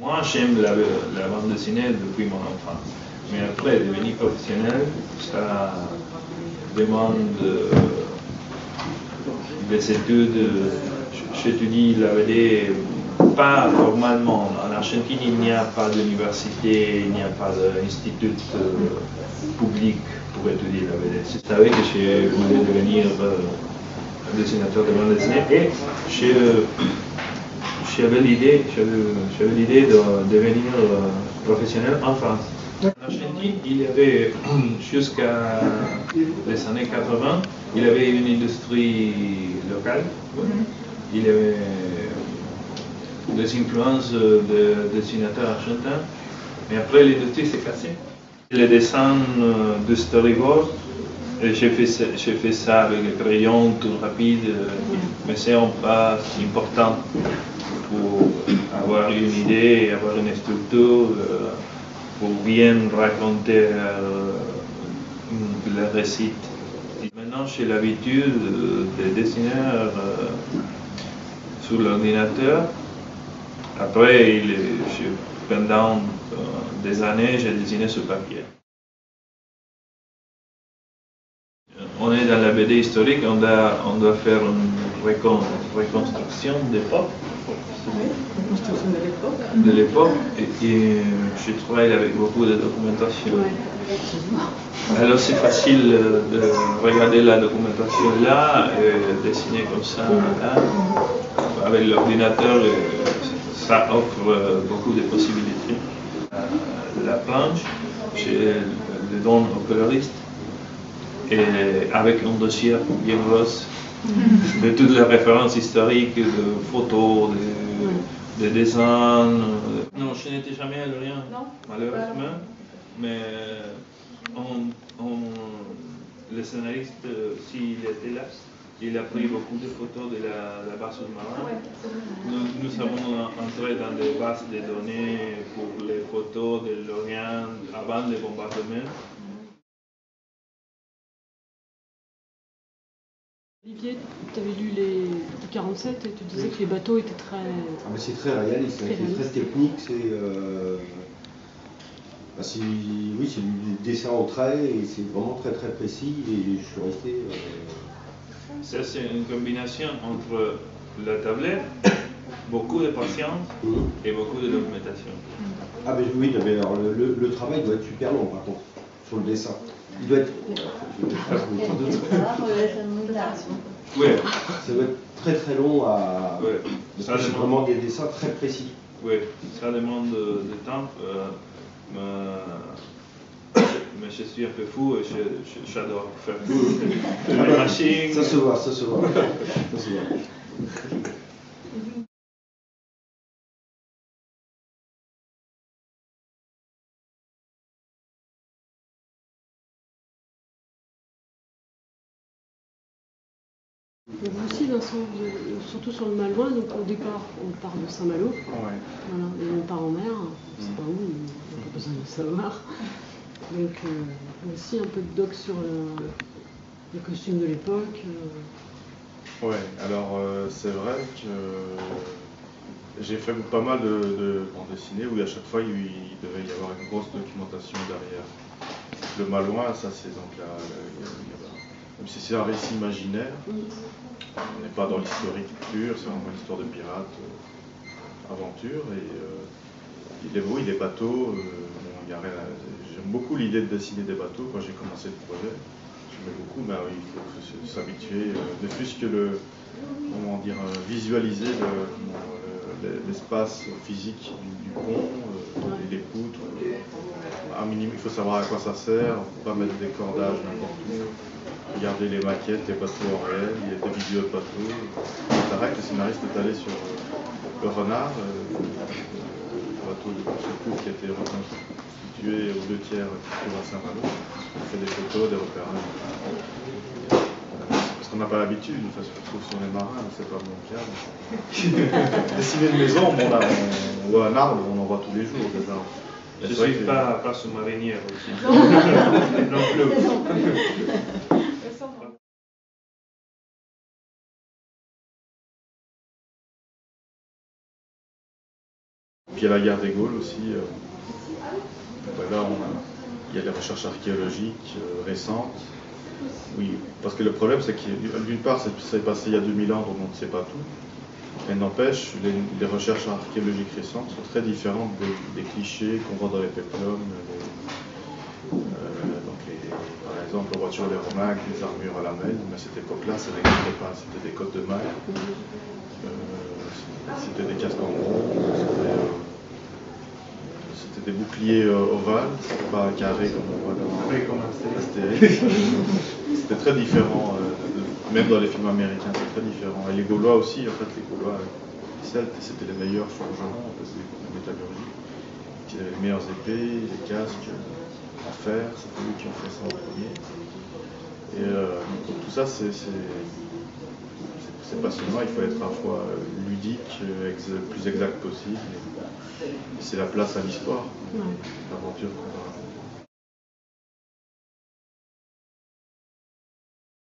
Moi, j'aime la bande dessinée depuis mon enfance. Mais après, devenir professionnel, ça demande des études. J'étudie la BD pas formalement. En Argentine, il n'y a pas d'université, il n'y a pas d'institut public pour étudier la BD. Je savais que je voulais devenir dessinateur de bande dessinée et j'avais l'idée de devenir professionnel en France. En Argentine, il y avait jusqu'à les années 80, il y avait une industrie locale. Il y avait des influences de dessinateurs argentins, mais après l'industrie s'est cassée. Les dessins de storyboard, j'ai fait ça avec le crayon tout rapide, mais c'est un pas important pour avoir une idée, avoir une structure, pour bien raconter le récit. Maintenant, j'ai l'habitude de dessiner sur l'ordinateur. Après, pendant des années, j'ai dessiné sur papier. On est dans la BD historique, on doit faire une reconstruction d'époque. Oui, reconstruction de l'époque. Et je travaille avec beaucoup de documentation. Ouais. Alors c'est facile de regarder la documentation là et dessiner comme ça là. Avec l'ordinateur, ça offre beaucoup de possibilités. La planche, je le donne au coloriste et avec un dossier bien gros de toutes les références historiques, de photos, de dessins. Non, je n'étais jamais à Lorient, malheureusement, mais le scénariste, s'il était là, il a pris beaucoup de photos de la base sous-marine. Nous avons entré dans des bases de données pour les photos de Lorient avant le bombardement. Olivier, tu avais lu les 47 et tu disais que les bateaux étaient très... Ah mais c'est très réaliste, c'est très technique, oui, c'est du dessin au trait et c'est vraiment très très précis et je suis resté... Ça c'est une combinaison entre la tablette, beaucoup de patience et beaucoup de documentation. Ah mais oui, mais alors, le travail doit être super long par contre, sur le dessin. Il doit être... Oui. Ça doit être très très long à... Oui. Parce que c'est vraiment des dessins très précis. Oui, ça demande du temps. Mais je suis un peu fou et j'adore faire tout. Les machines. Ça se voit, ça se voit. Ça se voit. Mais vous aussi, Vincent, surtout sur le Malouin, donc au départ, on part de Saint-Malo, Ouais. voilà, et on part en mer, on ne sait pas où, on n'a pas besoin de le savoir. Donc aussi un peu de doc sur les costumes de l'époque. Ouais, alors c'est vrai que j'ai fait pas mal de bandes dessinées où à chaque fois il devait y avoir une grosse documentation derrière. Le Malouin, ça c'est donc même si c'est un récit imaginaire, on n'est pas dans l'historique pur, c'est vraiment une histoire de pirate, aventure, et il est beau, il est bateau, j'aime beaucoup l'idée de dessiner des bateaux quand j'ai commencé le projet, j'aimais beaucoup, mais il faut s'habituer, ne fût-ce que visualiser l'espace physique du pont, les poutres, un minimum, il faut savoir à quoi ça sert, pas mettre des cordages n'importe où. Regarder les maquettes, les bateaux en réel, il y a des vidéos de bateaux. C'est vrai que le scénariste est allé sur le Renard, le bateau de secours qui a été reconstitué aux 2 tiers qui se trouve à Saint-Malo. On fait des photos, des repérages. Parce qu'on n'a pas l'habitude, de toute façon, sauf si on est marin, mais c'est pas mon cas. Dessiner une maison, bon, là, on voit un arbre, on en voit tous les jours des arbres. Je ne suis pas sous-marinière aussi. Non plus. puis il y a la guerre des Gaules aussi. Là, il y a des recherches archéologiques récentes. Oui, parce que le problème, c'est que d'une part, ça s'est passé il y a 2000 ans, donc on ne sait pas tout. Mais n'empêche, les recherches archéologiques récentes sont très différentes des clichés qu'on voit dans les péplums. Par exemple, on voit toujours les Romains avec des armures à la main, mais à cette époque-là, ça n'existait pas. C'était des côtes de mailles, c'était des casques en bronze, c'était des boucliers ovales, c'était pas carré comme on voit dans Astérix. C'était très différent, même dans les films américains, c'est très différent. Et les Gaulois aussi, en fait, les Gaulois celtes, c'était les meilleurs forgerons en métallurgie. Ils avaient les meilleures épées, les casques en fer, c'est eux qui ont fait ça en premier. Et tout ça, c'est passionnant, il faut être à la fois ludique, le plus exact possible. Et c'est la place à l'histoire, l'aventure qu'on va